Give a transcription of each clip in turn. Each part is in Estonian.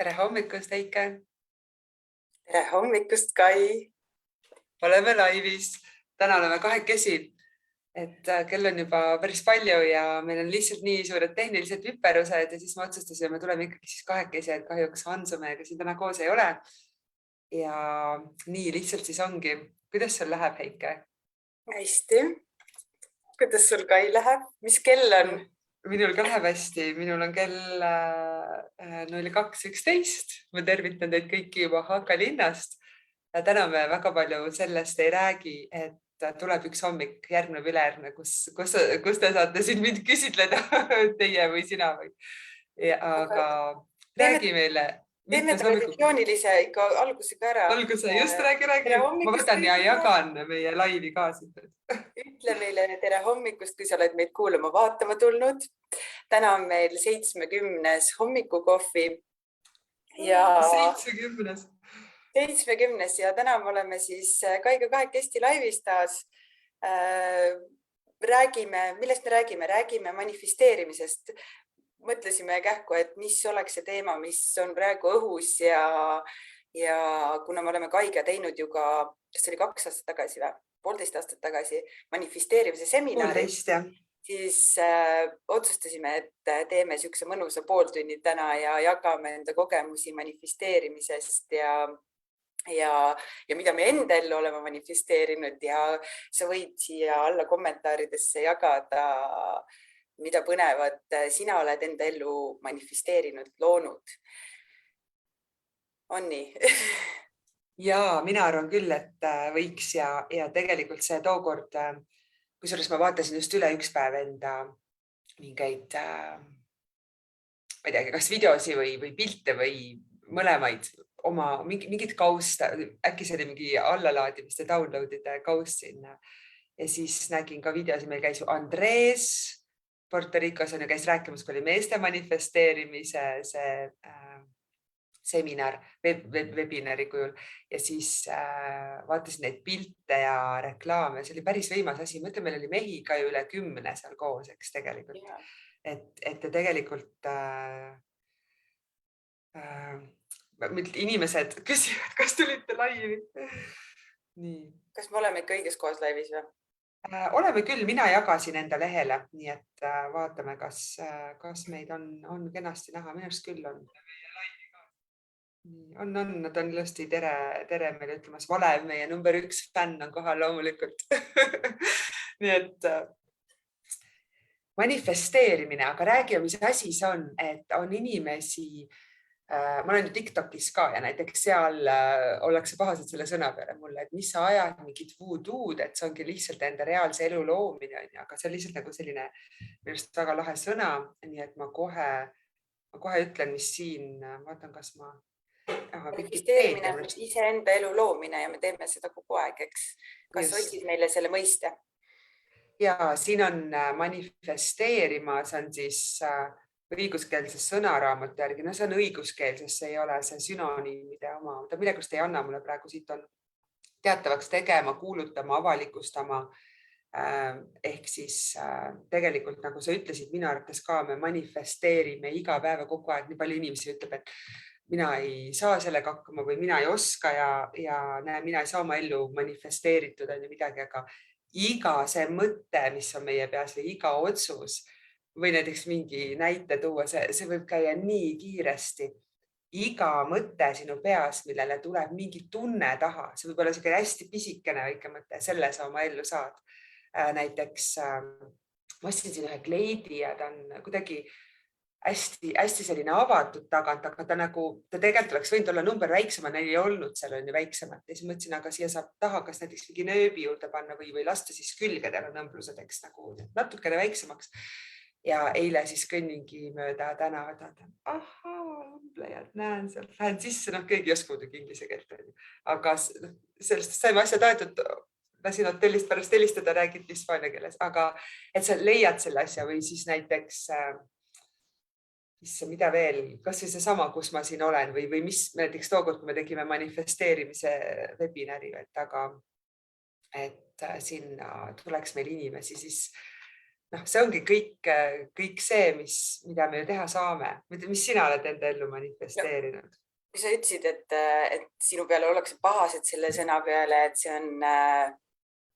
Tere hommikust, Heike! Tere hommikust, Kai! Oleme laivis. Täna oleme kahekesi, et kell on juba päris palju ja meil on lihtsalt nii suured tehnilised viperused ja siis me otsustasime, me tuleme ikkagi siis kahekesi, et kahjuks Hansu meiega siin täna koos ei ole. Ja nii lihtsalt siis ongi. Kuidas sul läheb, Heike? Hästi. Kuidas sul, Kai, läheb? Mis kell on? Minul ka läheb hästi. Minul on kell 02.11. Ma tervitan teid kõiki juba Haka linnast. Täna me väga palju sellest ei räägi, et tuleb üks hommik, järgneb ülejärgne, kus te saate siin mind küsitleda, teie või sina või. Aga räägi meile. Teeme traditsioonilise ikka algusega ära. Alguse, just räägi. Ma võtan ja jagan meie laivi ka. Ütle meile tere hommikust, kui sa oled meid kuulama vaatama tulnud. Täna on meil 70. hommikukohvi. 70. Ja täna me oleme siis Kaiga kahekesti laivis taas. Millest me räägime? Räägime manifesteerimisest. Mõtlesime kähku, et mis oleks see teema, mis on praegu õhus ja kuna me oleme Kaiga teinud ju ka, kas see oli 2 aastat tagasi või 1,5 aastat tagasi manifesteerimise seminari, siis otsustasime, et teeme siukse mõnusa pooltunni täna ja jagame enda kogemusi manifesteerimisest ja mida me enda ellu oleme manifesteerinud ja sa võid siia alla kommentaaridesse jagada, mida põnevat sina oled enda ellu manifesteerinud, loonud. On nii? Ja mina arvan küll, et võiks ja tegelikult see tookord, kusjuures ma vaatasin just üle üks päev enda mingeid, ma ei teagi, kas videosi või pilte või mõlemaid oma mingid kaust, äkki see oli mingi allalaadimiste downloadide kaust sinna. Ja siis nägin ka videosi, meil käis Andres Puerto Ricos on ju käis rääkimas, kui oli meeste manifesteerimise see seminar webinari kujul ja siis vaatasin neid pilte ja reklaame. See oli päris võimas asi. Mõtle, meil oli mehi ka üle 10 seal koos, eks tegelikult. Et tegelikult inimesed küsivad, kas tulite laivi? Nii. Kas me oleme ikka õiges kohas laivis või? Oleme küll, mina jagasin enda lehele, nii et vaatame, kas meid on kenasti näha. Minu arust küll on. Nad on ilusti tere meile ütlemas. Valev, meie number 1 fänn on kohal loomulikult. Nii et manifesteerimine, aga räägime, mis asi see on, et on inimesi. Ma olen ju TikTokis ka ja näiteks seal ollakse pahased selle sõna peale mulle, et mis sa ajad mingid voodoo'd, et see ongi lihtsalt enda reaalse elu loomine, aga see on lihtsalt nagu selline minu arust väga lahe sõna. Nii et ma kohe ütlen, mis siin, vaatan, kas ma... Manifesteerimine on iseenda elu loomine ja me teeme seda kogu aeg, eks? Kas otsid meile selle mõiste? Ja siin on manifesteerima, see on siis... õiguskeelses sõnaraamatu järgi. No see on õiguskeelses, see ei ole see sünonüümide oma. Ta millegust ei anna mulle praegu siit on teatavaks tegema, kuulutama, avalikustama. Ehk siis tegelikult, nagu sa ütlesid, minu arvates ka me manifesteerime iga päeva kogu aeg. Nii palju inimesi ütleb, et mina ei saa sellega hakkama või mina ei oska ja mina ei saa oma ellu manifesteeritud on ju midagi, aga iga see mõte, mis on meie peas või iga otsus või näiteks mingi näite tuua, see võib käia nii kiiresti. Iga mõte sinu peas, millele tuleb mingi tunne taha, see võib olla selline hästi pisikene väike mõte, selle sa oma ellu saad. Näiteks ma ostsin siin ühe kleidi ja ta on kuidagi hästi selline avatud tagant, aga ta tegelikult oleks võinud olla number väiksema, neil ei olnud seal on ju väiksemat. Ja siis mõtlesin, aga siia saab taha kas näiteks mingi nööbi juurde panna või lasta siis külgedele nõmblusedeks nagu natukene väiksemaks. Ja eile siis kõnningi mööda tänavat, õmblejad, näen seal, lähen sisse, keegi ei oska muidugi inglise keelt, aga sellest saime asjad aetud, lasin hotellist pärast helistada, räägiti hispaania keeles, aga et sa leiad selle asja või siis näiteks, mida veel, kas või see sama, kus ma siin olen või mis näiteks tookord, kui me tegime manifesteerimise webinari, et sinna tuleks meil inimesi, siis noh, see ongi kõik see, mida me teha saame. Mis sina oled enda ellu manifesteerinud? Kui sa ütlesid, et sinu peale ollakse pahased selle sõna peale, et see on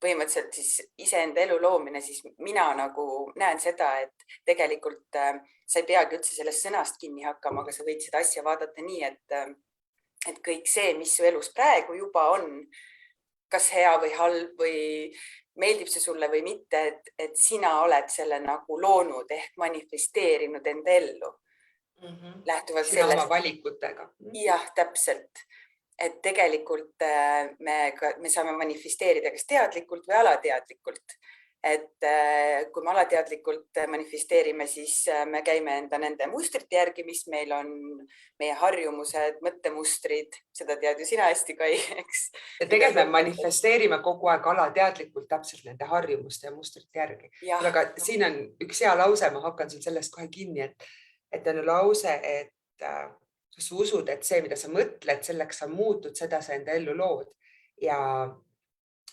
põhimõtteliselt siis iseenda elu loomine, siis mina nagu näen seda, et tegelikult sa ei peagi üldse sellest sõnast kinni hakkama, aga sa võid seda asja vaadata nii, et kõik see, mis su elus praegu juba on, kas hea või halb või meeldib see sulle või mitte, et sina oled selle nagu loonud ehk manifesteerinud enda ellu. Lähtuvalt sina sellest. Oma valikutega. Jah, täpselt. Et tegelikult me saame manifesteerida kas teadlikult või alateadlikult. Et kui me alateadlikult manifesteerime, siis me käime nende mustrite järgi, mis meil on, meie harjumused, mõttemustrid, seda tead ju sina hästi, Kai, eks? Ja tegelikult me manifesteerime kogu aeg alateadlikult täpselt nende harjumuste ja mustrite järgi. Aga siin on üks hea lause, ma hakkan sul sellest kohe kinni, et on lause, et sa usud, et see, mida sa mõtled, selleks sa muutud, seda sa enda ellu lood. Ja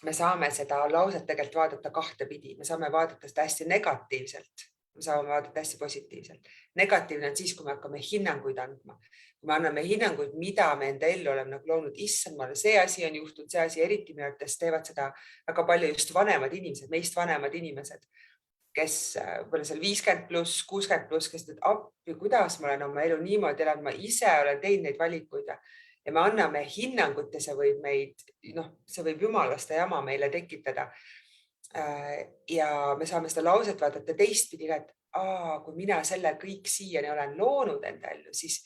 me saame seda lauset tegelikult vaadata kahte pidi. Me saame vaadata seda hästi negatiivselt. Me saame vaadata hästi positiivselt. Negatiivne on siis, kui me hakkame hinnanguid andma. Kui me anname hinnanguid, mida me enda ellu oleme nagu loonud, issand, see asi on juhtunud, see asi eriti minu arvates teevad seda väga palju just vanemad inimesed, meist vanemad inimesed, kes võib-olla seal 50+, 60+, kes ütlevad, appi, kuidas ma olen oma elu niimoodi elanud, ma ise olen teinud neid valikuid ja me anname hinnangut ja see võib meid, see võib jumalaste jama meile tekitada. Ja me saame seda lauset vaadata teistpidi, et kui mina selle kõik siiani olen loonud enda ellu, siis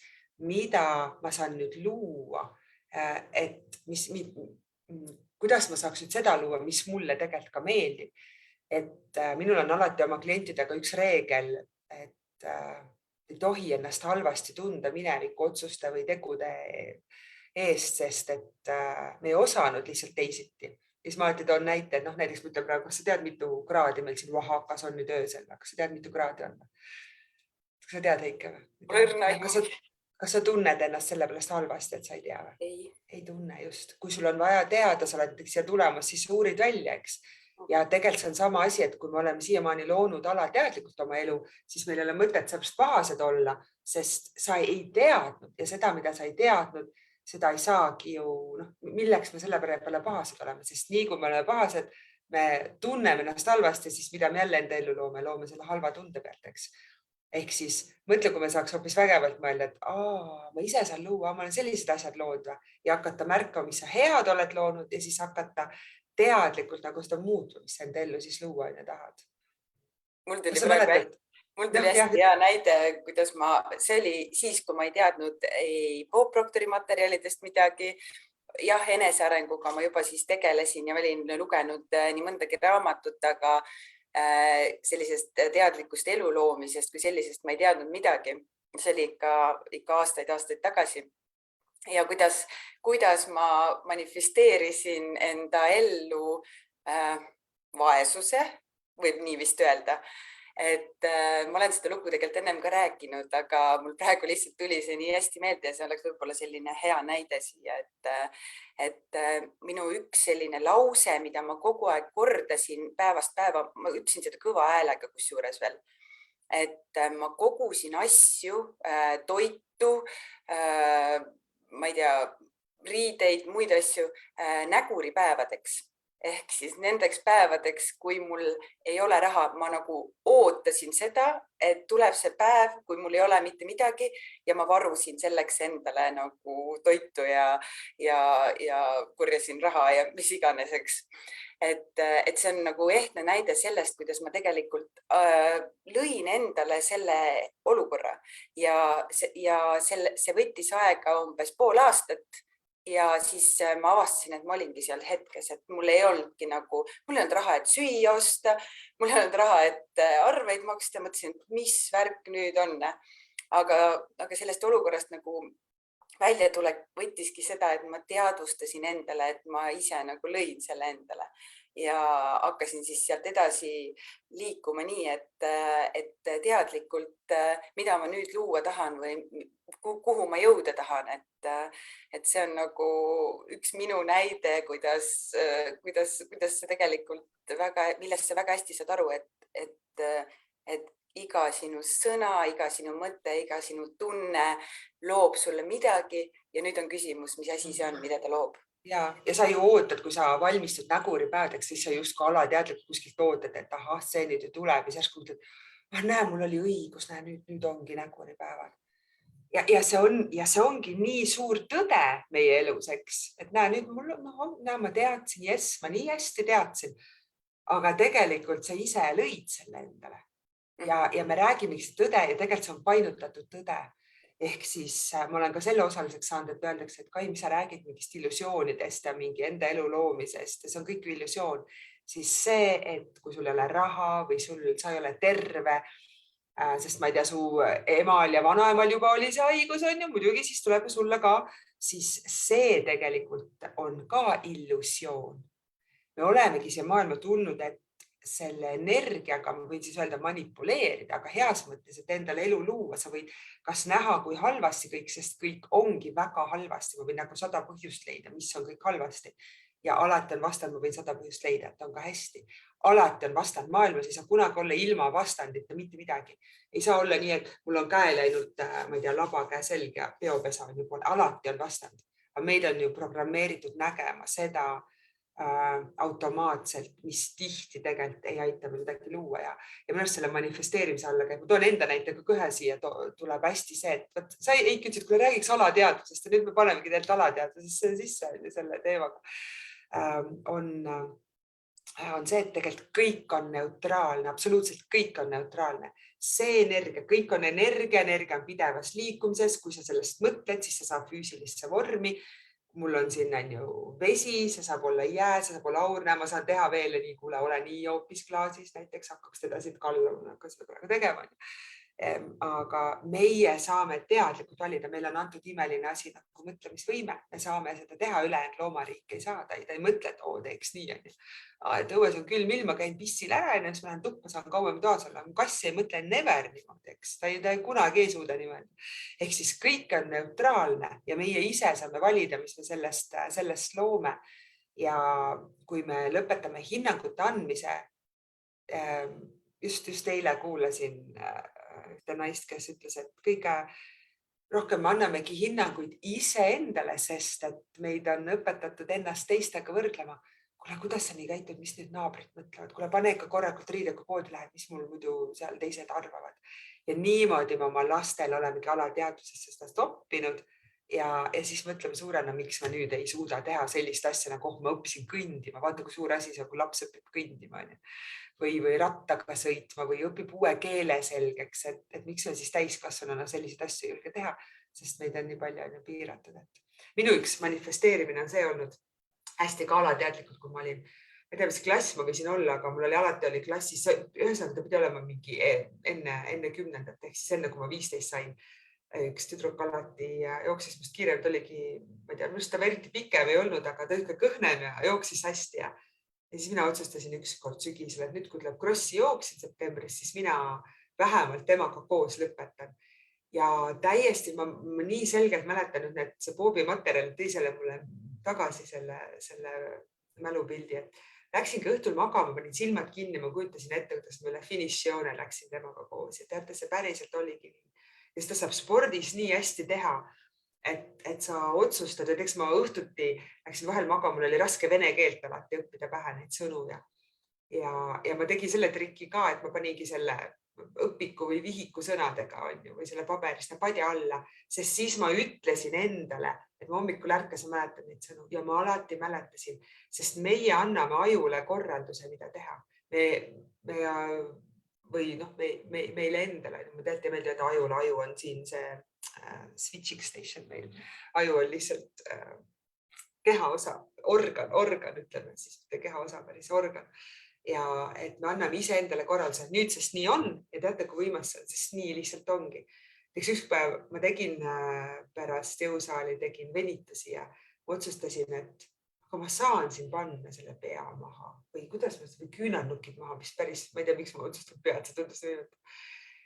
mida ma saan nüüd luua, et kuidas ma saaks nüüd seda luua, mis mulle tegelikult ka meeldib. Et minul on alati oma klientidega üks reegel, et ei tohi ennast halvasti tunda mineviku otsuste või tegude eest, sest et me ei osanud lihtsalt teisiti. Siis ma alati toon näite, et näiteks ma ütlen praegu, kas sa tead, mitu kraadi meil siin Oaxacas on nüüd öösel, kas sa tead, mitu kraadi on? Kas sa tead, Heike? Kas sa tunned ennast selle pärast halvasti, et sa ei tea või? Ei tunne just. Kui sul on vaja teada, sa oled siia tulemas, siis uurid välja, eks? Ja tegelikult see on sama asi, et kui me oleme siiamaani loonud alateadlikult oma elu, siis meil ei ole mõtet sellest pahased olla, sest sa ei teadnud ja seda, mida sa ei teadnud, seda ei saagi ju, milleks me selle peale pahased oleme, sest nii kui me oleme pahased, me tunneme ennast halvasti, siis mida me jälle enda ellu loome selle halva tunde pealt, eks. Ehk siis mõtle, kui me saaks hoopis vägevalt mõelda, et ma ise saan luua, ma olen sellised asjad lood ja hakata märkama, mis sa head oled loonud ja siis hakata teadlikult nagu seda muutu, mis enda ellu siis luua ja tahad. Mul tuli hästi hea näide, kuidas see oli siis, kui ma ei teadnud ei Bob Proctori materjalidest midagi. Jah, enesearenguga ma juba siis tegelesin ja olin lugenud nii mõndagi raamatut, aga sellisest teadlikust elu loomisest kui sellisest ma ei teadnud midagi. See oli ikka aastaid tagasi. Ja kuidas ma manifesteerisin enda ellu vaesuse, võib nii vist öelda. Et ma olen seda lugu tegelikult ennem ka rääkinud, aga mul praegu lihtsalt tuli see nii hästi meelde ja see oleks võib-olla selline hea näide siia, et minu üks selline lause, mida ma kogu aeg kordasin päevast päeva, ma ütlesin seda kõva häälega kusjuures veel, et ma kogusin asju, toitu, ma ei tea, riideid, muid asju näguripäevadeks. Ehk siis nendeks päevadeks, kui mul ei ole raha, ma nagu ootasin seda, et tuleb see päev, kui mul ei ole mitte midagi ja ma varusin selleks endale nagu toitu ja korjasin raha ja mis iganes, eks. Et see on nagu ehtne näide sellest, kuidas ma tegelikult lõin endale selle olukorra ja see võttis aega umbes pool aastat. Ja siis ma avastasin, et ma olingi seal hetkes, et mul ei olnudki nagu, mul ei olnud raha, et süüa osta, mul ei olnud raha, et arveid maksta. Mõtlesin, et mis värk nüüd on. Aga sellest olukorrast nagu välja tulek võttiski seda, et ma teadvustasin endale, et ma ise nagu lõin selle endale. ja hakkasin siis sealt edasi liikuma nii, et teadlikult, mida ma nüüd luua tahan või kuhu ma jõuda tahan, et see on nagu üks minu näide, kuidas see tegelikult millest sa väga hästi saad aru, et iga sinu sõna, iga sinu mõte, iga sinu tunne loob sulle midagi ja nüüd on küsimus, mis asi see on, mida ta loob. Ja sa ju ootad, kui sa valmistud näguripäevadeks, siis sa justkui alateadlikult kuskilt ootad, et ahah, see nüüd ju tuleb ja siis mõtled, näe, mul oli õigus, näe, nüüd ongi näguripäevad. Ja see ongi nii suur tõde meie elus, eks, et näe, nüüd ma teadsin, jess, ma nii hästi teadsin, aga tegelikult sa ise lõid selle endale. Ja me räägimegi tõde ja tegelikult see on painutatud tõde. Ehk siis ma olen ka selle osaliseks saanud, et öeldakse, et Kai, mis sa räägid mingist illusioonidest ja mingi enda elu loomisest ja see on kõik illusioon. Siis see, et kui sul ei ole raha või sa ei ole terve, sest ma ei tea, su emal ja vanaemal juba oli see haigus on ju, muidugi siis tuleb sulle ka, siis see tegelikult on ka illusioon. Me olemegi siia maailma tulnud, et selle energiaga ma võin siis öelda manipuleerida, aga heas mõttes, et endale elu luua, sa võid kas näha, kui halvasti kõik, sest kõik ongi väga halvasti. Ma võin nagu 100 põhjust leida, mis on kõik halvasti. Ja alati on vastand, ma võin 100 põhjust leida, et on ka hästi. Alati on vastand maailmas, ei saa kunagi olla ilma vastandita mitte midagi. Ei saa olla nii, et mul on käe läinud, ma ei tea, laba käe selg ja peopesa on ju poole. Alati on vastand. Aga meid on ju programmeeritud nägema seda automaatselt, mis tihti tegelikult ei aita meil midagi luua ja minu arust selle manifesteerimise alla käib. Ma toon enda näitega kõhe siia, tuleb hästi see, et sa Eiki ütlesid, kui räägiks alateadvusest ja nüüd me panemegi tegelikult alateadvusesse sisse selle teemaga. On see, et tegelikult kõik on neutraalne, absoluutselt kõik on neutraalne. See energia, kõik on energia on pidevas liikumises. Kui sa sellest mõtled, siis sa saab füüsilisse vormi. Mul on siin vesi, see saab olla jää, see saab olla aurne, ma saan teha veel nii, kuule, ole nii hoopis klaasis, näiteks hakkaks teda siit kallama, hakkas seda praegu tegema. Aga meie saame teadlikult valida, meil on antud imeline asi nagu mõtlemisvõime, me saame seda teha, ülejäänud loomariik ei saa, ta ei mõtle, et teeks nii. Et õues on külm ilm, ma käin pissil ära ja siis ma lähen tuppa, saan kauem toas olla. Kass ei mõtle never niimoodi, eks. Ta ei kunagi ei suuda niimoodi. Ehk siis kõik on neutraalne ja meie ise saame valida, mis me sellest loome. Ja kui me lõpetame hinnangute andmise, just eile kuulasin ühte naist, kes ütles, et kõige rohkem annamegi hinnanguid iseendale, sest et meid on õpetatud ennast teistega võrdlema. Kuule, kuidas sa nii käitud, mis nüüd naabrid mõtlevad? Kuule, pane ikka korrakult riidega poodi lähed, mis mul muidu seal teised arvavad. Ja niimoodi me oma lastel olemegi alateadvusesse seda oppinud ja siis mõtleme suurena, miks ma nüüd ei suuda teha sellist asja, nagu ma õppisin kõndima. Vaata, kui suur asi see, kui laps õpib kõndima või rattaga sõitma või õpib uue keele selgeks, et miks me siis täiskasvanuna selliseid asju ei julge teha, sest meid on nii palju piiratud. Minu üks manifesteerimine on see olnud hästi ka alateadlikult, kui ma olin, ma ei tea, mis klass ma võisin olla, aga mul oli klassis, ühesõnaga ta pidi olema mingi enne 10. ehk siis enne, kui ma 15 sain. Üks tüdruk alati jooksis must kiirelt, oligi, ma ei tea, minu ta eriti pikem ei olnud, aga ta ikka kõhnem ja jooksis hästi ja siis mina otsustasin ükskord sügisel, et nüüd, kui tuleb krossi jooksin septembris, siis mina vähemalt temaga koos lõpetan. Ja täiesti ma nii selgelt mäletan, et see Bobby materjal teisele mulle tagasi selle mälupildi, et läksingi õhtul magama, panin silmad kinni, ma kujutasin ette, kuidas ma üle finišijoone läksin temaga koos ja teate, see päriselt oligi nii. Ja seda saab spordis nii hästi teha, et sa otsustad, et eks ma õhtuti läksin vahel magama, mul oli raske vene keelt alati õppida pähe neid sõnu ja ma tegin selle triki ka, et ma paningi selle õpiku või vihiku sõnadega või selle paberist padja alla, sest siis ma ütlesin endale, et ma hommikul ärkasin, mäletan neid sõnu ja ma alati mäletasin, sest meie anname ajule korralduse, mida teha. Või meile endale, me teate meelde, et aju on siin see switching station meil. Aju on lihtsalt kehaosa, organ, ütleme siis, mitte kehaosa, päris organ. Ja et me anname ise endale korralduse, nüüd sest nii on ja teate, kui võimas see on, sest nii lihtsalt ongi. Üks päev ma tegin pärast jõusaali, tegin venitusi ja otsustasin, et aga ma saan siin panna selle pea maha või kuidas ma või küünarnukid maha, mis päris, ma ei tea, miks ma otsustan pead, see tundus võimatu.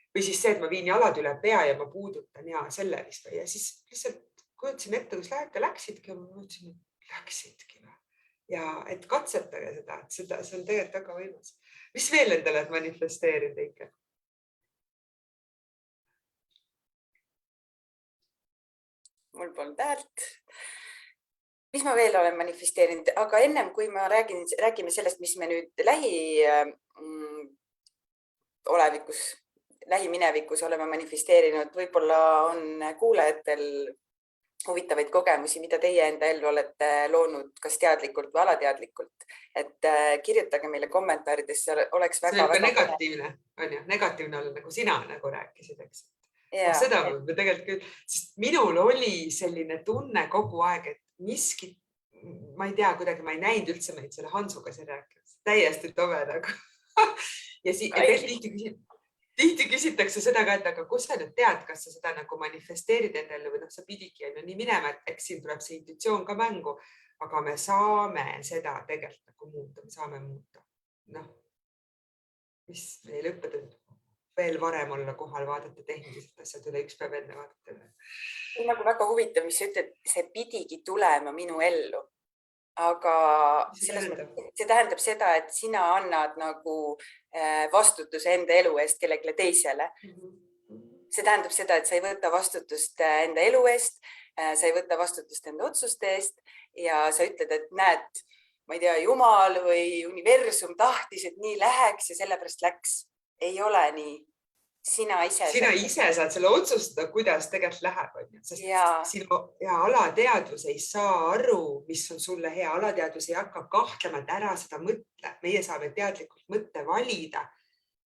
Või siis see, et ma viin jalad üle pea ja ma puudutan ja selle vist või ja siis lihtsalt kujutasin ette, kus läksidki ja ma mõtlesin, et läksidki või. Ja et katsetage seda, et seda, see on tegelikult väga võimas. Mis veel endale manifesteerida ikka? Mul polnud häält. Mis ma veel olen manifesteerinud, aga ennem kui ma räägime sellest, mis me nüüd lähiminevikus oleme manifesteerinud, võib-olla on kuulajatel huvitavaid kogemusi, mida teie enda ellu olete loonud, kas teadlikult või alateadlikult. Et kirjutage meile kommentaaridesse, oleks väga... See on ka negatiivne, on ju? Negatiivne olla, nagu sina nagu rääkisid, eks? Seda me tegelikult küll, sest minul oli selline tunne kogu aeg, et miski, ma ei tea, kuidagi ma ei näinud üldse meid selle Hansuga siin rääkimas. Täiesti tobe nagu. Ja tihti küsitakse seda ka, et aga kus sa nüüd tead, kas sa seda nagu manifesteerid endale või sa pidigi nii minema, et eks siin tuleb see intuitsioon ka mängu, aga me saame seda tegelikult nagu muuta, me saame muuta. Mis meil õppetund veel varem olla kohal, vaadata tehnilised asjad üle, üks päev enne vaadata üle. See on nagu väga huvitav, mis sa ütled, see pidigi tulema minu ellu. Aga see tähendab seda, et sina annad nagu vastutuse enda elu eest kellelegi teisele. See tähendab seda, et sa ei võta vastutust enda elu eest, sa ei võta vastutust enda otsuste eest ja sa ütled, et näed, ma ei tea, Jumal või universum tahtis, et nii läheks ja sellepärast läks. Ei ole nii. Sina ise saad selle otsustada, kuidas tegelikult läheb. Sest sinu alateadvus ei saa aru, mis on sulle hea. Alateadvus ei hakka kahtlema, et ära seda mõtle. Meie saame teadlikult mõtte valida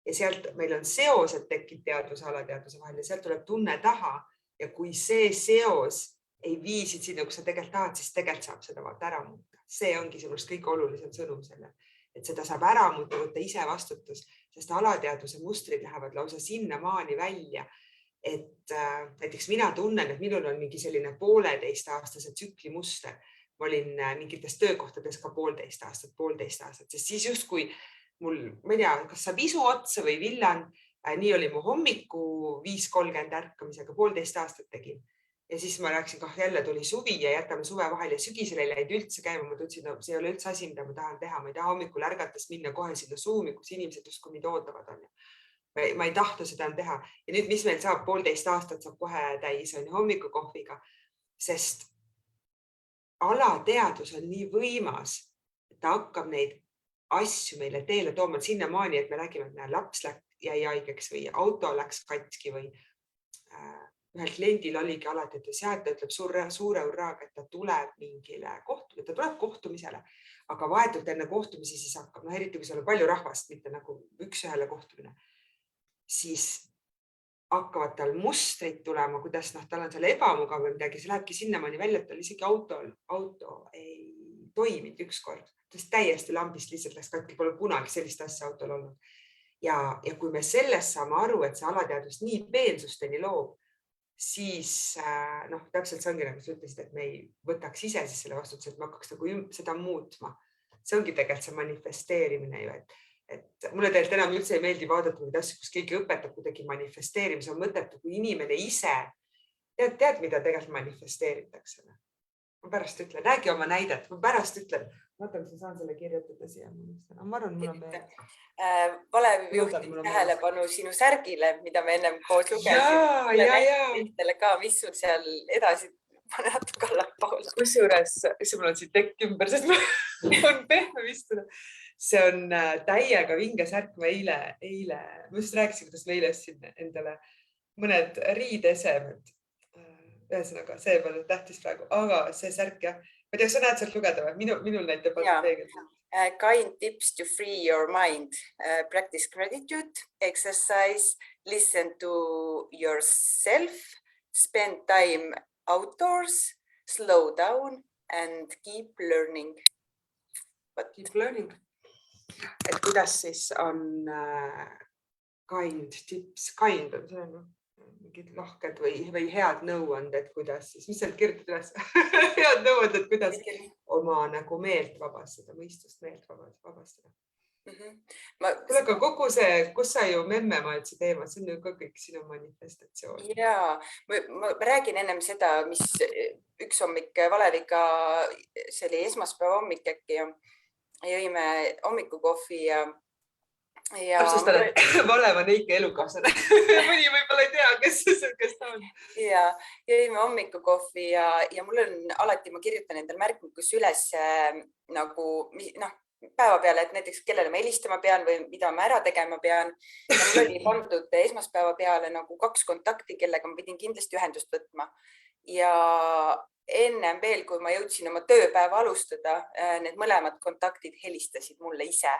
ja sealt meil on seos, et tekib teadvuse alateadvuse vahel ja sealt tuleb tunne taha. Ja kui see seos ei viisid sinna, kus sa tegelikult tahad, siis tegelikult saab seda vaata ära muuta. See ongi sinust kõige olulisem sõnum selle. Et seda saab ära muuta, võtta ise vastutus, sest alateadvuse mustrid lähevad lausa sinna maani välja. Et näiteks mina tunnen, et minul on mingi selline 1,5-aastase tsükli muster. Ma olin mingites töökohtades ka 1,5 aastat, sest siis justkui mul, ma ei tea, kas saab isu otsa või villan, nii oli mu hommiku 5:30 ärkamisega, 1,5 aastat tegin. Ja siis ma rääksin, jälle tuli suvi ja jätame suve vahel ja sügisel ei läinud üldse käima. Ma tundsin, et see ei ole üldse asi, mida ma tahan teha. Ma ei taha hommikul ärgates minna kohe sinna Zoomi, kus inimesed justkui mind ootavad. Ma ei tahta seda teha. Ja nüüd, mis meil saab 1,5 aastat saab kohe täis on hommikukohviga, sest alateadus on nii võimas, et ta hakkab neid asju meile teele tooma sinnamaani, et me räägime, et laps jäi haigeks või auto läks katki või ühel kliendil oligi alati, et ta ütleb suure hurraaga, et ta tuleb mingile kohtumisele, ta tuleb kohtumisele, aga vahetult enne kohtumisi siis hakkab, eriti kui seal on palju rahvast, mitte nagu üks-ühele kohtumine, siis hakkavad tal mustrid tulema, kuidas tal on seal ebamugav või midagi, see lähebki sinnamaani välja, et tal isegi auto ei toiminud ükskord, sest täiesti lambist lihtsalt läks katki, pole kunagi sellist asja autol olnud. Ja kui me sellest saame aru, et see alateadvus nii peensusteni loob, siis täpselt see ongi, nagu sa ütlesid, et me ei võtaks ise siis selle vastutuse, et me hakkaks nagu seda muutma. See ongi tegelikult see manifesteerimine ju, et mulle tegelikult enam üldse ei meeldi vaadata neid asju, kus keegi õpetab kuidagi manifesteerimise, on mõttetu, kui inimene ise tead, mida tegelikult manifesteeritakse. Ma pärast ütlen, räägi oma näidet, ma pärast ütlen, vaatan, kui saan selle kirjutada siia. Ma arvan, mul on veel. Valev juhtis tähelepanu sinu särgile, mida me ennem koos lugesime. Ka, mis sul seal edasi natuke allapoole. Kusjuures, mul on siin tekk ümber, sest ma on pehme istuda. See on täiega vinge särk. Ma just rääkisin, kuidas ma eile ostsin endale mõned riideesemed. Ühesõnaga, see pole tähtis praegu, aga see särk jah. Ma tea, sa näed sealt lugeda või? Minul näitab peegelt. Kind tips to free your mind. Practice gratitude, exercise, listen to yourself, spend time outdoors, slow down and keep learning. Keep learning. Et kuidas siis on kind tips, kind on see, mingid lahked või head nõuanded, kuidas siis, mis sealt kirjutad üles? Head nõuanded, kuidas oma nagu meelt vabastada, mõistust meelt vabastada. Kuule, aga kogu see, kus sa ju memmemaad see teema, see on ju ka kõik sinu manifestatsioon. Jaa, ma räägin ennem seda, mis üks hommik Valeviga, see oli esmaspäeva hommik äkki ja jõime hommikukohvi ja täpsustan, et Valev on Heike elukaaslane. Mõni võib-olla ei tea, kes ta on. Ja jõime hommikukohvi ja mul on alati, ma kirjutan endal märkmikus üles nagu päeva peale, et näiteks kellele ma helistama pean või mida ma ära tegema pean. Ja mul oli pandud esmaspäeva peale nagu 2 kontakti, kellega ma pidin kindlasti ühendust võtma. Ja ennem veel, kui ma jõudsin oma tööpäeva alustada, need mõlemad kontaktid helistasid mulle ise.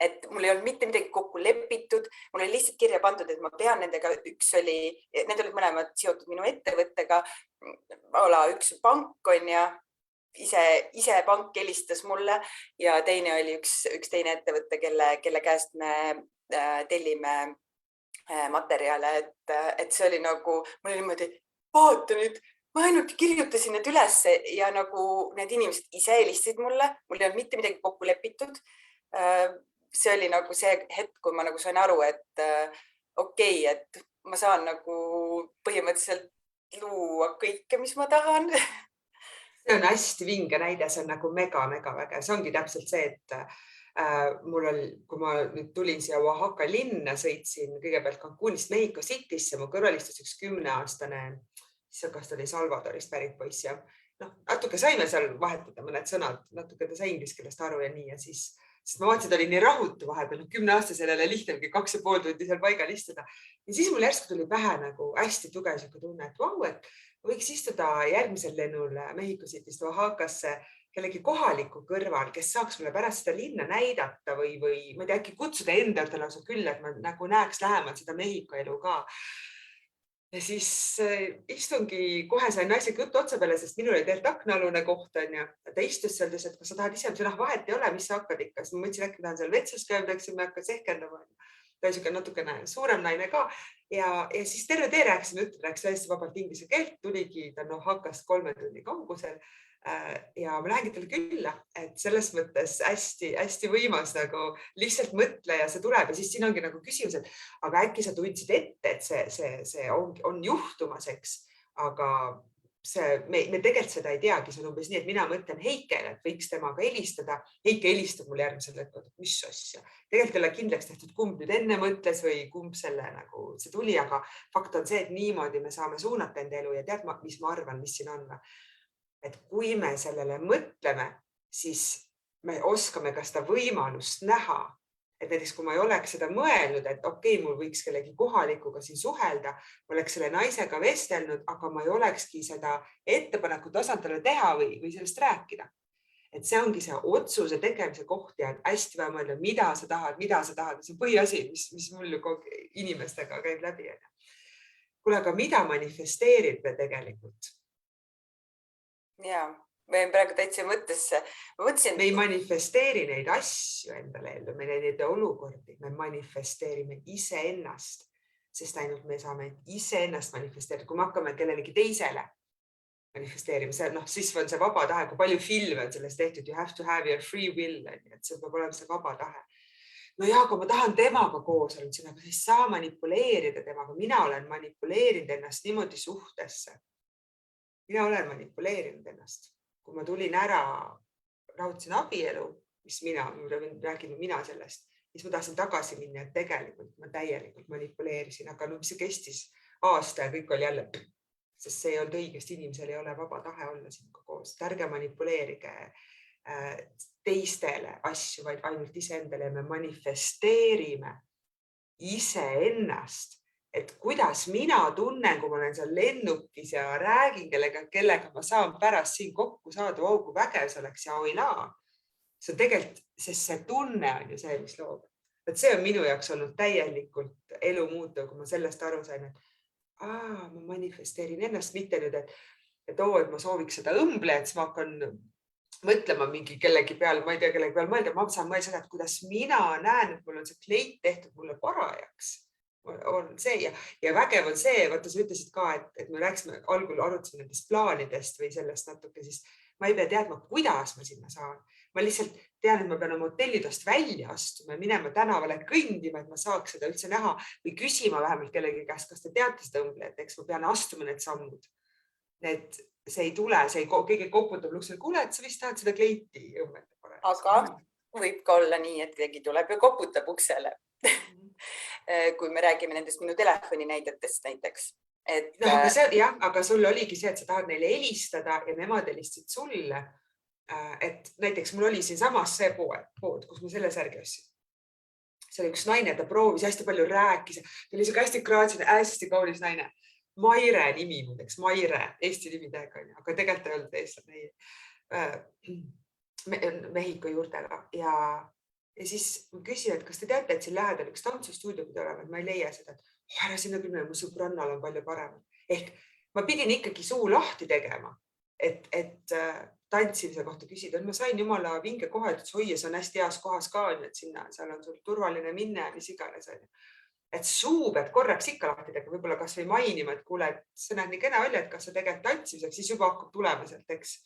Et mul ei olnud mitte midagi kokku lepitud, mul oli lihtsalt kirja pandud, et ma pean nendega, need olid mõlemad seotud minu ettevõttega, üks pank on ja ise pank helistas mulle ja teine oli üks teine ettevõte, kelle käest me tellime materjale, et see oli nagu, mul oli niimoodi, vaata nüüd, ma ainult kirjutasin need üles ja nagu need inimesed ise helistasid mulle, mul ei olnud mitte midagi kokku lepitud. See oli nagu see hetk, kui ma nagu sain aru, et okei, et ma saan nagu põhimõtteliselt luua kõike, mis ma tahan. See on hästi vinge näide, see on nagu mega väge. See ongi täpselt see, et mul oli, kui ma nüüd tulin siia Oaxaca linna, sõitsin kõigepealt Cancunist Mexico Citysse, mu kõrval istus üks 10-aastane, kas ta oli Salvadorist pärit poiss ja natuke saime seal vahetada mõned sõnad, natuke ta sai inglise keelest aru ja nii ja siis ma vaatasin, et oli nii rahutu vahepeal, 10-aastasele lihtnagi 2,5 tundi seal paigal istuda. Ja siis mul järsku tuli pähe nagu hästi tugev siuke tunne, et vau, et võiks istuda järgmisel lennul Mexico Cityst Oaxacasse kellegi kohaliku kõrval, kes saaks mulle pärast seda linna näidata või ma ei tea, äkki kutsuda enda juurde lausa küll, et ma nagu näeks lähemalt seda Mexico elu ka. Ja siis istungi kohe sain naisega juttu otsa peale, sest minul oli tegelikult aknaalune koht on ja ta istus seal, et kas sa tahad ise, vahet ei ole, mis sa hakkad ikka. Ma mõtlesin, äkki tahan seal vetsus käima, me hakkan sehkendama. Ta oli siuke natukene suurem naine ka ja siis terve tee rääkisime juttu, rääkis täiesti vabalt inglise keelt, tuligi ta Oaxacast 3 tunni kaugusel ja ma lähengi talle külla, et selles mõttes hästi võimas nagu lihtsalt mõtle ja see tuleb ja siis siin ongi nagu küsimus, et aga äkki sa tundsid ette, et see on juhtumas, eks, aga me tegelikult seda ei teagi, see on umbes nii, et mina mõtlen Heikele, et võiks temaga helistada. Heike helistab mulle järgmisel hetkel, et mis asja. Tegelikult ei ole kindlaks tehtud, kumb nüüd enne mõtles või kumb selle nagu see tuli, aga fakt on see, et niimoodi me saame suunata enda elu ja tead, mis ma arvan, mis siin on. Et kui me sellele mõtleme, siis me oskame ka seda võimalust näha. Et näiteks, kui ma ei oleks seda mõelnud, et okei, mul võiks kellegi kohalikuga siin suhelda, ma oleks selle naisega vestelnud, aga ma ei olekski seda ettepanekut osanud talle teha või sellest rääkida. Et see ongi see otsuse tegemise koht ja hästi vaja mõelda, mida sa tahad. See on põhiasi, mis mul inimestega käib läbi. Kuule, aga mida manifesteerib tegelikult? Jaa. Ma jäin praegu täitsa mõttesse. Me ei manifesteeri neid asju endale ellu, me neid olukordi, me manifesteerime iseennast, sest ainult me saame iseennast manifesteerida. Kui me hakkame kellelegi teisele manifesteerima, siis on see vaba tahe, kui palju filme on sellest tehtud, you have to have your free will, et see peab olema see vaba tahe. No jaa, kui ma tahan temaga koos olla, aga siis saa manipuleerida temaga. Mina olen manipuleerinud ennast niimoodi suhtesse. Mina olen manipuleerinud ennast. Kui ma tulin ära, raudsin abielu, mis räägin mina sellest, siis ma tahtsin tagasi minna, et tegelikult ma täielikult manipuleerisin, aga see kestis aasta ja kõik oli jälle, sest see ei olnud õigest, inimesel ei ole vaba tahe olla sinuga koos. Ärge manipuleerige teistele asju, vaid ainult iseendale ja me manifesteerime iseennast. Et kuidas mina tunnen, kui ma olen seal lennukis ja räägin kellega ma saan pärast siin kokku saada, kui vägev see oleks ja oilaa. See on tegelikult, sest see tunne on ju see, mis loob. Et see on minu jaoks olnud täielikult elu muutuv, kui ma sellest aru sain, et ma manifesteerin ennast, mitte nüüd, et ma sooviks seda õmble, et siis ma hakkan mõtlema mingi kellegi peale, ma ei tea kellegi peale mõelda, ma saan mõelda seda, et kuidas mina näen, et mul on see kleit tehtud mulle parajaks. on see ja vägev on see, vaata sa ütlesid ka, et me rääkisime, algul arutasime nendest plaanidest või sellest natuke, siis ma ei pea teadma, kuidas ma sinna saan. Ma lihtsalt tean, et ma pean oma hotellidest välja astuma ja minema tänavale kõndima, et ma saaks seda üldse näha või küsima vähemalt kellegi käest, kas te teate seda õmblejat, eks ma pean astuma need sammud. Need, see ei tule, keegi koputab luksel, kuule, et sa vist tahad seda kleiti õmmelda. Aga võib ka olla nii, et keegi tuleb ja koputab uksele. Kui me räägime nendest minu telefoni näidetest näiteks. Aga sul oligi see, et sa tahad neile helistada ja nemad helistasid sulle. Et näiteks mul oli siin samas see pood, kus ma selle särgi ostsin. See oli üks naine, ta proovis hästi palju rääkis. Ta oli siuke hästi kraatsine, hästi kaunis naine. Maire nimi muideks, Maire, Eesti nimi täiega, aga tegelikult ei olnud eestlane Mehhiko juurtega ja siis ma küsin, et kas te teate, et siin lähedal üks tantsustuudio pidi olema, et ma ei leia seda, et ära sinna küll, mu sõbrannal on palju parem. Ehk ma pidin ikkagi suu lahti tegema, et tantsimise kohta küsida, et ma sain jumala vinge koha, et hoia, see on hästi heas kohas ka, et sinna, seal on sul turvaline minne, mis iganes. Et suu pead korraks ikka lahti tegema, võib-olla kas või mainima, et kuule, et see näeb nii kena välja, et kas sa tegelikult tantsimiseks, siis juba hakkab tulema sealt, eks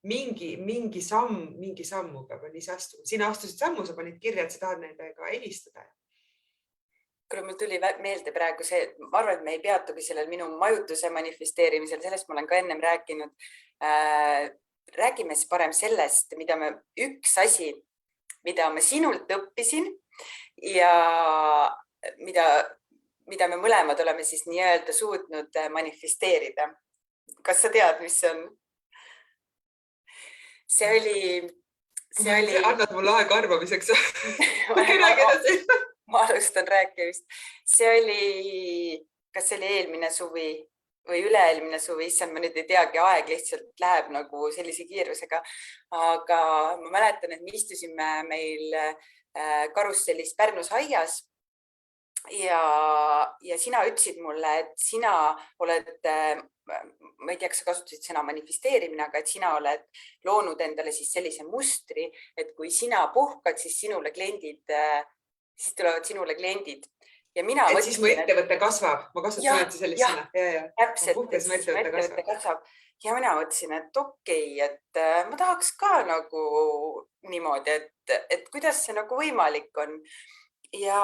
mingi sammu peab ise astuma. Sina astusid sammu, sa panid kirja, et sa tahad nendega helistada. Kuule, mul tuli meelde praegu see, ma arvan, et me ei peatugi sellel minu majutuse manifesteerimisel, sellest ma olen ka ennem rääkinud. Räägime siis parem sellest, üks asi, mida ma sinult õppisin ja mida me mõlemad oleme siis nii-öelda suutnud manifesteerida. Kas sa tead, mis see on? See oli... Annad mulle aega arvamiseks. Ma alustan rääkimist. See oli, kas see oli eelmine suvi või üle-eelmine suvi, issand, ma nüüd ei teagi, aeg lihtsalt läheb nagu sellise kiirusega. Aga ma mäletan, et me istusime meil karussellis Pärnus aias ja sina ütlesid mulle, et sina oled... ma ei tea, kas sa kasutasid sõna manifesteerimine, aga et sina oled loonud endale siis sellise mustri, et kui sina puhkad, siis tulevad sinule kliendid. Ja mina et siis mu ettevõte kasvab. Ma kasutasin sellist sõna. Täpselt, siis mu ettevõte kasvab. Ja mina mõtlesin, et okei, et ma tahaks ka nagu niimoodi, et kuidas see nagu võimalik on. Ja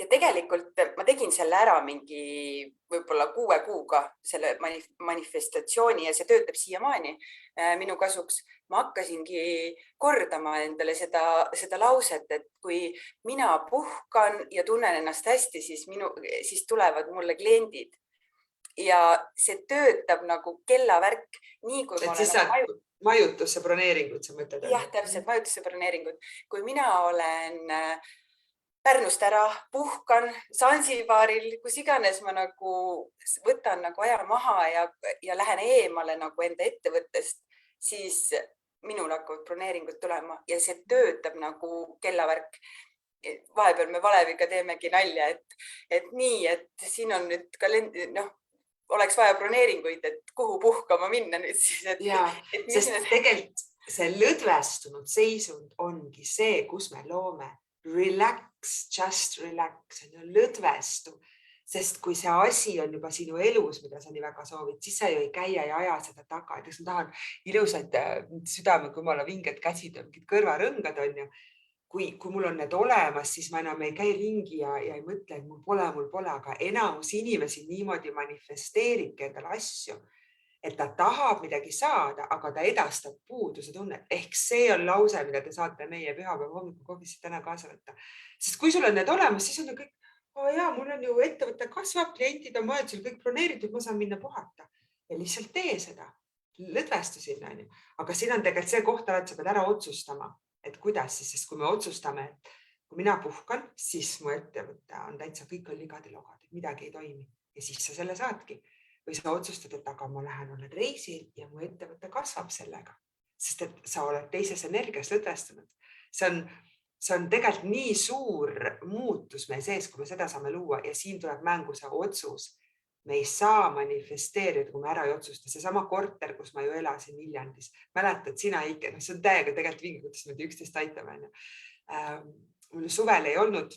tegelikult ma tegin selle ära mingi võib-olla 6 kuuga selle manifestatsiooni ja see töötab siiamaani minu kasuks. Ma hakkasingi kordama endale seda lauset, et kui mina puhkan ja tunnen ennast hästi, siis tulevad mulle kliendid. Ja see töötab nagu kellavärk. Nii kui ma olen majutusse broneeringud, sa mõtled? Jah, täpselt, majutusse broneeringud. Kui mina olen... Pärnust ära, puhkan Zanzibaril, kus iganes ma nagu võtan nagu aja maha ja lähen eemale nagu enda ettevõttest, siis minul hakkavad broneeringud tulema ja see töötab nagu kellavärk. Vahepeal me Valeviga teemegi nalja, et nii, et siin on nüüd kalendri, oleks vaja broneeringuid, et kuhu puhkama minna nüüd siis. Sest tegelikult see lõdvestunud seisund ongi see, kus me loome. Relax, just relax, lõdvestu, sest kui see asi on juba sinu elus, mida sa nii väga soovid, siis sa ju ei käia ja aja seda taga. Et ma tahan ilusaid südame, kui mul on vinged käsid ja mingid kõrvarõngad on ju. Kui mul on need olemas, siis ma enam ei käi ringi ja ei mõtle, et mul pole, aga enamus inimesi niimoodi manifesteeribki endale asju, et ta tahab midagi saada, aga ta edastab puuduse tunnet. Ehk see on lause, mida te saate meie pühapäeva hommikukohvisse täna kaasa võtta. Sest kui sul on need olemas, siis on kõik, mul on ju ettevõte kasvab, klientid on majandusel kõik broneeritud, ma saan minna puhata. Ja lihtsalt tee seda. Lõdvestu sinna. Aga siin on tegelikult see koht, et sa pead ära otsustama, et kuidas siis, sest kui me otsustame, et kui mina puhkan, siis mu ettevõte on täitsa kõik on ligad, midagi ei toimi. Ja siis sa selle saadki. Või sa otsustad, et aga ma lähen olen reisil ja mu ettevõte kasvab sellega, sest et sa oled teises energias lõdvestunud. See on tegelikult nii suur muutus meie sees, kui me seda saame luua ja siin tuleb mängu see otsus. Me ei saa manifesteerida, kui me ära ei otsusta. Seesama korter, kus ma ju elasin Viljandis. Mäletad sina ikka, see on täiega tegelikult vingi, kuidas me üksteist aitame. Mul suvel ei olnud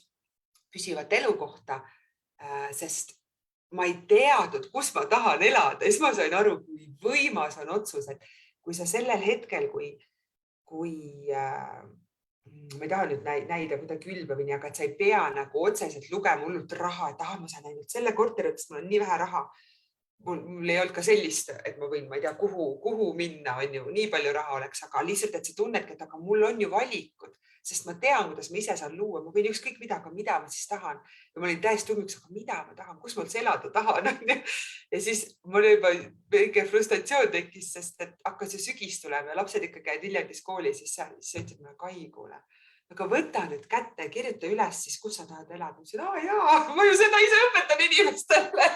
püsivat elukohta, sest ma ei teadnud, kus ma tahan elada. Siis ma sain aru, kui võimas on otsus, et kui sa sellel hetkel, kui ma ei taha nüüd näida kuidagi ülbavini, aga et sa ei pea nagu otseselt lugema hullult raha, et ma saan ainult selle korteri, sest mul on nii vähe raha. Mul ei olnud ka sellist, et ma võin, ma ei tea, kuhu minna, on ju, nii palju raha oleks, aga lihtsalt, et sa tunnedki, et aga mul on ju valikud, sest ma tean, kuidas ma ise saan luua. Ma võin ükskõik mida, aga mida ma siis tahan. Ja ma olin täiesti ummiks, aga mida ma tahan, kus ma üldse elada tahan. Ja siis mul juba väike frustratsioon tekkis, sest et hakkas ju sügis tulema ja lapsed ikka käid Viljandis koolis, siis ütlesid mulle, Kai, kuule, aga võta nüüd kätte ja kirjuta üles siis, kus sa tahad elada. Ma ütlesin, jaa, ma ju seda ise õpetan inimestele.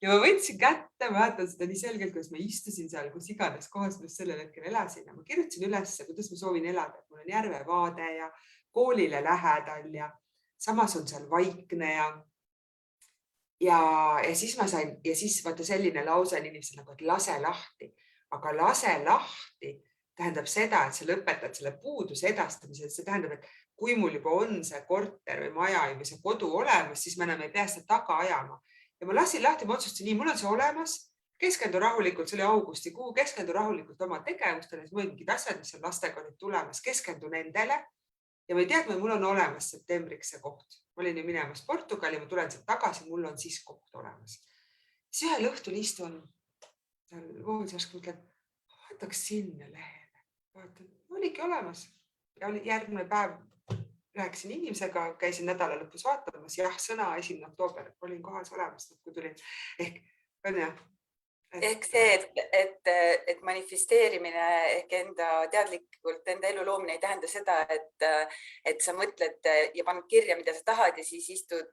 Ja ma võtsin kätte, ma mäletan seda nii selgelt, kuidas ma istusin seal, kus iganes kohas ma sellel hetkel elasin ja ma kirjutasin üles, kuidas ma soovin elada. Mul on järvevaade ja koolile lähedal ja samas on seal vaikne ja siis ma sain ja siis vaata selline lause on inimesel nagu, et lase lahti, aga lase lahti tähendab seda, et sa lõpetad selle puuduse edastamise. See tähendab, et kui mul juba on see korter või maja või see kodu olemas, siis ma enam ei pea seda taga ajama. Ja ma lasin lahti, ma otsustasin, nii, mul on see olemas, keskendu rahulikult, see oli augustikuu, keskendu rahulikult oma tegevustele, siis mingid asjad, mis on lastega olid tulemas, keskendu nendele. Ja ma ei teadnud, mul on olemas septembriks see koht. Ma olin ju minemas Portugali, ma tulen sealt tagasi, mul on siis koht olemas. Siis ühel õhtul istun voodis ja mõtlen, vaataks sinna lehele. Vaatan, oligi olemas. Ja oli järgmine päev. Rääkisin inimesega, käisin nädala lõpus vaatamas, sõna 1. oktoober, olin kohas olemas, kui tulin. Ehk see, et manifesteerimine ehk enda teadlikult enda elu loomine ei tähenda seda, et sa mõtled ja paned kirja, mida sa tahad ja siis istud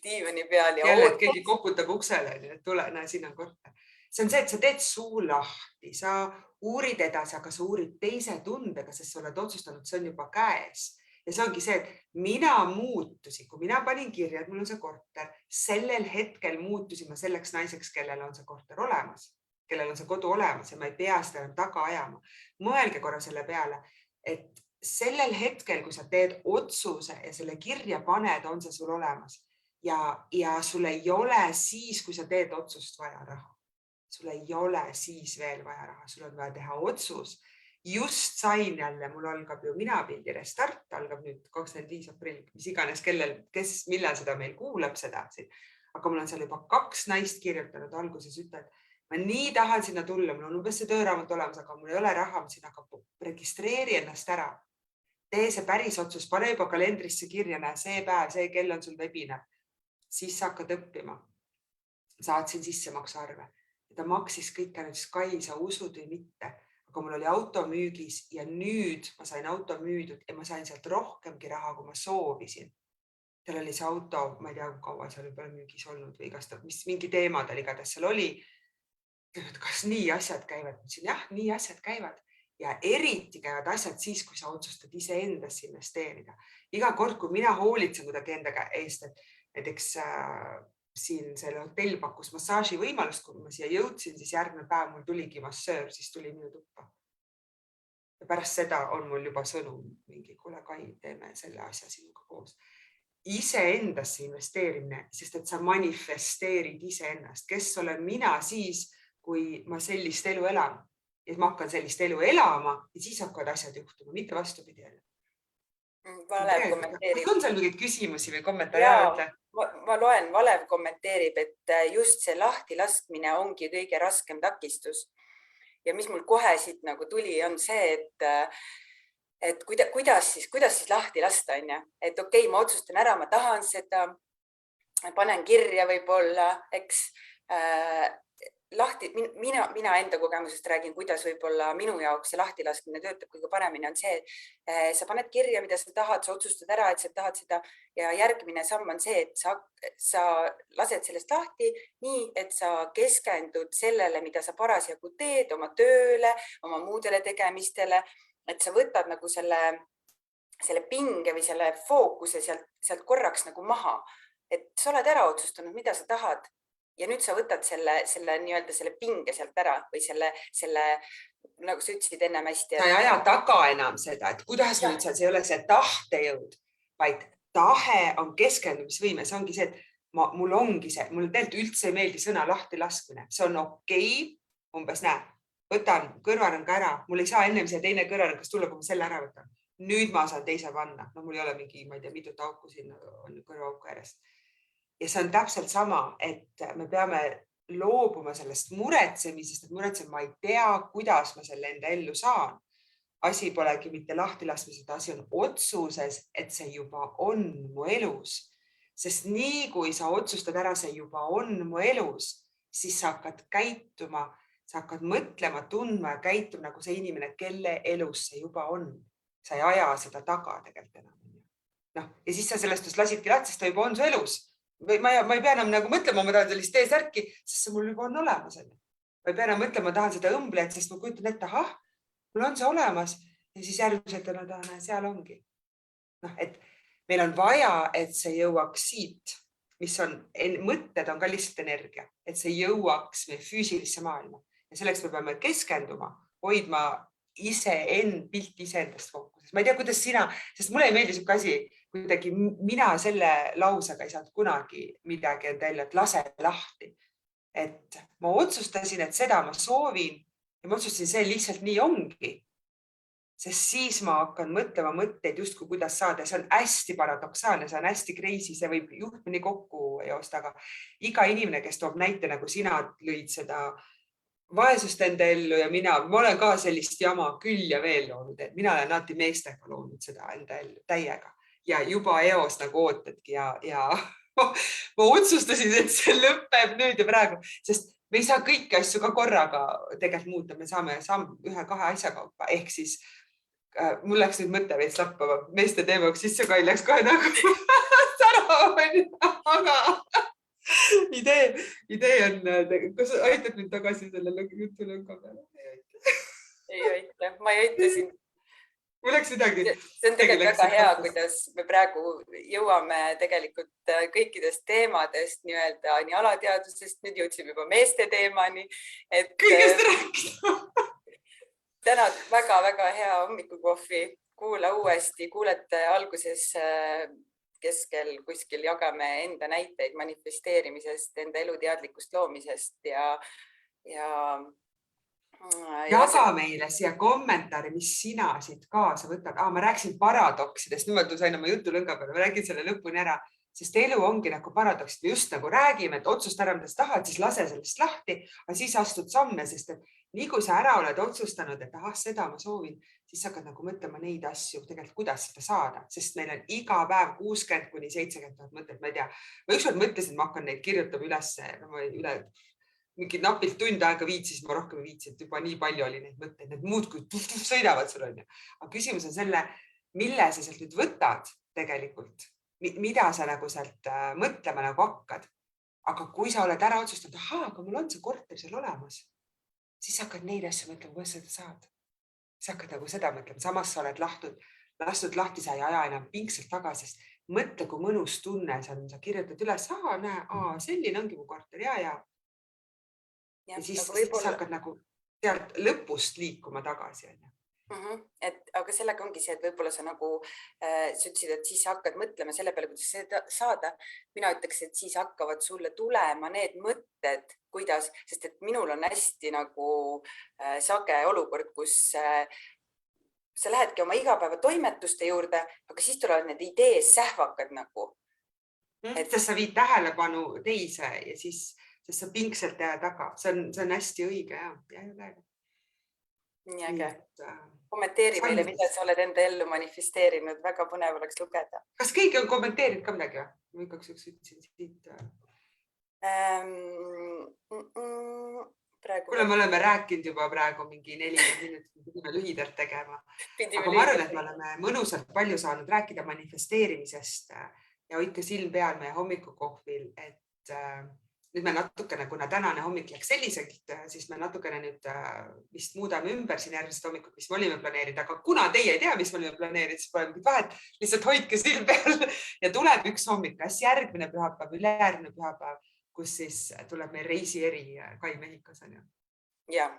diivani peal ja jälle, et keegi koputab uksele, et tule, näe, siin on korter. See on see, et sa teed suu lahti, sa uurid edasi, aga sa uurid teise tundega, sest sa oled otsustanud, see on juba käes. Ja see ongi see, et mina muutusin, kui mina panin kirja, et mul on see korter, sellel hetkel muutusin ma selleks naiseks, kellel on see korter olemas, kellel on see kodu olemas ja ma ei pea seda taga ajama. Mõelge korra selle peale, et sellel hetkel, kui sa teed otsuse ja selle kirja paned, on see sul olemas ja sul ei ole siis, kui sa teed otsust vaja raha. Sul ei ole siis veel vaja raha, sul on vaja teha otsus. Just sain jälle, mul algab ju minapildi restart, algab nüüd 25. aprill, mis iganes millal seda meil kuulab seda. Aga mul on seal juba 2 naist kirjutanud alguses, ütled, ma nii tahan sinna tulla, mul on umbes see tööraamat olemas, aga mul ei ole raha, ma sinna hakkab, registreeri ennast ära. Tee see päris otsus, pane juba kalendrisse kirja, näe, see päev, see kell on sul webinar. Siis sa hakkad õppima. Saatsin sissemaksuarve. Ta maksis kõik ainult Sky, sa usud või mitte, aga mul oli auto müügis ja nüüd ma sain auto müüdud ja ma sain sealt rohkemgi raha, kui ma soovisin. Tal oli see auto, ma ei tea, kui kaua seal võib-olla müügis olnud või mis mingi teema tal igatahes seal oli. Kas nii asjad käivad? Mõtlesin, jah, nii asjad käivad ja eriti käivad asjad siis, kui sa otsustad ise endasse investeerida. Iga kord, kui mina hoolitsen kuidagi enda eest, et näiteks siin selle hotell pakkus massaaži võimalust, kui ma siia jõudsin, siis järgmine päev mul tuligi massöör, siis tuli minu tuppa. Ja pärast seda on mul juba sõnum mingi, kuule Kai, teeme selle asja sinuga koos. Ise endasse investeerimine, sest et sa manifesteerid ise ennast. Kes olen mina siis, kui ma sellist elu elan? Et ma hakkan sellist elu elama ja siis hakkavad asjad juhtuma, mitte vastupidi. Valev kommenteerib. On seal mingeid küsimusi või kommentaare? Ma loen, Valev kommenteerib, et just see lahti laskmine ongi kõige raskem takistus. Ja mis mul kohe siit nagu tuli, on see, et kuidas siis lahti lasta, on ja? Et okei, ma otsustan ära, ma tahan seda, panen kirja võib-olla, eks lahti, mina enda kogemusest räägin, kuidas võib-olla minu jaoks see lahtilaskmine töötab kõige paremini on see, sa paned kirja, mida sa tahad, sa otsustad ära, et sa tahad seda ja järgmine samm on see, et sa lased sellest lahti nii, et sa keskendud sellele, mida sa parasjagu teed, oma tööle, oma muudele tegemistele, et sa võtad nagu selle pinge või selle fookuse sealt korraks nagu maha, et sa oled ära otsustanud, mida sa tahad. Ja nüüd sa võtad selle pinge sealt ära või selle, nagu sa ütlesid ennem hästi. Sa ei aja taga enam seda, et kuidas nüüd see ei ole see tahtejõud, vaid tahe on keskendumisvõime. See ongi see, et mul ongi see, mul tegelikult üldse ei meeldi sõna lahti laskmine. See on okei, umbes näe, võtan kõrvarõnga ära, mul ei saa ennem see teine kõrvarõngas tulla, kui ma selle ära võtan. Nüüd ma saan teise panna. No mul ei ole mingi, ma ei tea, mitut auku siin on kõrvaauku järjest. Ja see on täpselt sama, et me peame loobuma sellest muretsemisest, et muretsen, ma ei tea, kuidas ma selle enda ellu saan. Asi polegi mitte lahti laskmised, asi on otsuses, et see juba on mu elus. Sest nii, kui sa otsustad ära, see juba on mu elus, siis sa hakkad käituma, sa hakkad mõtlema, tundma ja käituma nagu see inimene, kelle elus see juba on. Sa ei aja seda taga tegelikult enam. No, ja siis sa sellest lasidki lahti, sest ta juba on su elus. Ma ei pea enam nagu mõtlema, ma tahan sellist T-särki, sest see mul juba on olemas. Ma ei pea enam mõtlema, ma tahan seda õmblejat, sest ma kujutan ette, mul on see olemas ja siis järgmiselt seal ongi. No, et meil on vaja, et see jõuaks siit, mis on, mõtted on ka lihtsalt energia, et see jõuaks meie füüsilisse maailma. Ja selleks me peame keskenduma, hoidma pilti iseendast fookuses. Ma ei tea, kuidas sina, sest mulle ei meeldi siuke asi, kuidagi mina selle lausega ei saanud kunagi midagi enda ellu, et lase lahti. Et ma otsustasin, et seda ma soovin ja ma otsustasin, see lihtsalt nii ongi. Sest siis ma hakkan mõtlema mõtteid justkui kuidas saada. See on hästi paradoksaalne, see on hästi crazy, see võib juhtmini kokku joosta, aga iga inimene, kes toob näite, nagu sina lõid seda vaesust enda ellu ja ma olen ka sellist jama küll ja veel loonud, et mina olen alati meestega loonud seda enda ellu täiega ja juba eos nagu ootadki ja ma otsustasin, et see lõpeb nüüd ja praegu, sest me ei saa kõiki asju ka korraga tegelikult muuta, me saame ühe-kahe asja kaupa, ehk siis mul läks nüüd mõte veits lappama, meeste teemaks sisse ka ei läks kohe nagu sära, aga idee on, kas aitad mind tagasi selle jutu lõnga peale? Ei aita, ma ei aita sind. Mul läks midagi. See on tegelikult väga hea, kuidas me praegu jõuame tegelikult kõikidest teemadest nii alateadusest, nüüd jõudsime juba meeste teemani. Kõigest rääkida. Täna väga-väga hea hommikukohvi. Kuula uuesti, kuulete alguses keskel kuskil jagame enda näiteid manifesteerimisest, enda eluteadlikust loomisest ja jaga meile siia kommentaari, mis sina siit kaasa võtad. Ma rääkisin paradoksidest, nüüd ma sain oma jutu lõnga peale, ma räägin selle lõpuni ära, sest elu ongi nagu paradoksid. Me just nagu räägime, et otsusta ära, mida sa tahad, siis lase sellest lahti, aga siis astud samme, sest et nii kui sa ära oled otsustanud, et seda ma soovin, siis hakkad nagu mõtlema neid asju tegelikult, kuidas seda saada, sest meil on iga päev 60 kuni 70 000 mõtet, ma ei tea. Ma ükskord mõtlesin, et ma hakkan neid kirjutama üle mingi napilt tund aega viitsis, ma rohkem ei viitsi, et juba nii palju oli neid mõtteid, need muud kui sõidavad sul on. Aga küsimus on selle, mille sa sealt nüüd võtad tegelikult, mida sa nagu sealt mõtlema nagu hakkad. Aga kui sa oled ära otsustanud, aga mul on see korter seal olemas, siis hakkad neid asju mõtlema, kuidas seda saad. Sa hakkad nagu seda mõtlema, samas sa oled lastud lahti, sa ei aja enam pingsalt tagasi, sest mõtle, kui mõnus tunne see on, sa kirjutad üles, selline ongi mu korter ja siis hakkad nagu sealt lõpust liikuma tagasi. Aga sellega ongi see, et võib-olla sa nagu sa ütlesid, et siis hakkad mõtlema selle peale, kuidas seda saada. Mina ütleks, et siis hakkavad sulle tulema need mõtted, kuidas, sest et minul on hästi nagu sage olukord, kus sa lähedki oma igapäeva toimetuste juurde, aga siis tulevad need ideed sähvakad nagu. Sest sa viid tähelepanu teise ja siis sa pingsalt jää taga. See on hästi õige ja. Nii äge. Kommenteeri meile, mida sa oled enda ellu manifesteerinud. Väga põnev oleks lugeda. Kas keegi on kommenteerinud ka midagi? Ma ikaks ütlesin siit. Kuule, me oleme rääkinud juba praegu mingi 40 minutit, pidime lühidalt tegema. Aga ma arvan, et me oleme mõnusalt palju saanud rääkida manifesteerimisest ja hoidke silm peal meie hommikukohvil, et nüüd me natukene, kuna tänane hommik läks selliselt, siis me natukene nüüd vist muudame ümber siin järgmised hommikut, mis me olime planeerinud, aga kuna teie ei tea, mis me olime planeerinud, siis pole mingit vahet, lihtsalt hoidke silm peal ja tuleb üks hommik, kas järgmine pühapäev, ülejärgmine pühapäev, kus siis tuleb meil reisi eri Kai Mehhikos. Ja,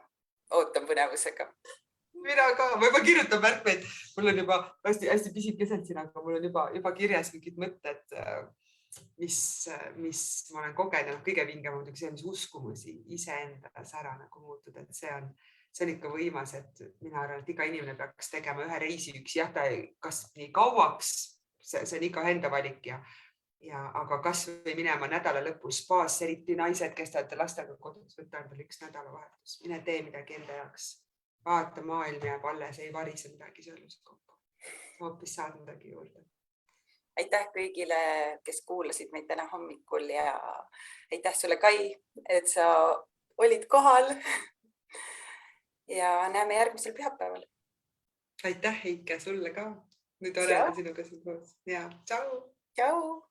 ootan põnevusega. mina ka, ma juba kirjutan märkmeid, mul on juba hästi pisikesed siin, aga mul on juba kirjas mingid mõtted, mis ma olen kogenud. Kõige vingem on muidugi see, mis uskumusi iseendas ära nagu muutud, et see on ikka võimas, et mina arvan, et iga inimene peaks tegema ühe reisi üksi. Jah, ta kas nii kauaks, see on iga enda valik aga kas või minema nädala lõpus spaasse, eriti naised, kes te olete lastega kodus, võtta endale üks nädalavahetus, mine tee midagi enda jaoks. Vaata, maailm jääb alles, ei varise midagi selles kokku. Hoopis saad midagi juurde. Aitäh kõigile, kes kuulasid meid täna hommikul ja aitäh sulle, Kai, et sa olid kohal. Ja näeme järgmisel pühapäeval. Aitäh, Heike, sulle ka. Nüüd oleme sinuga siin koos. Ja, tšau! Tšau!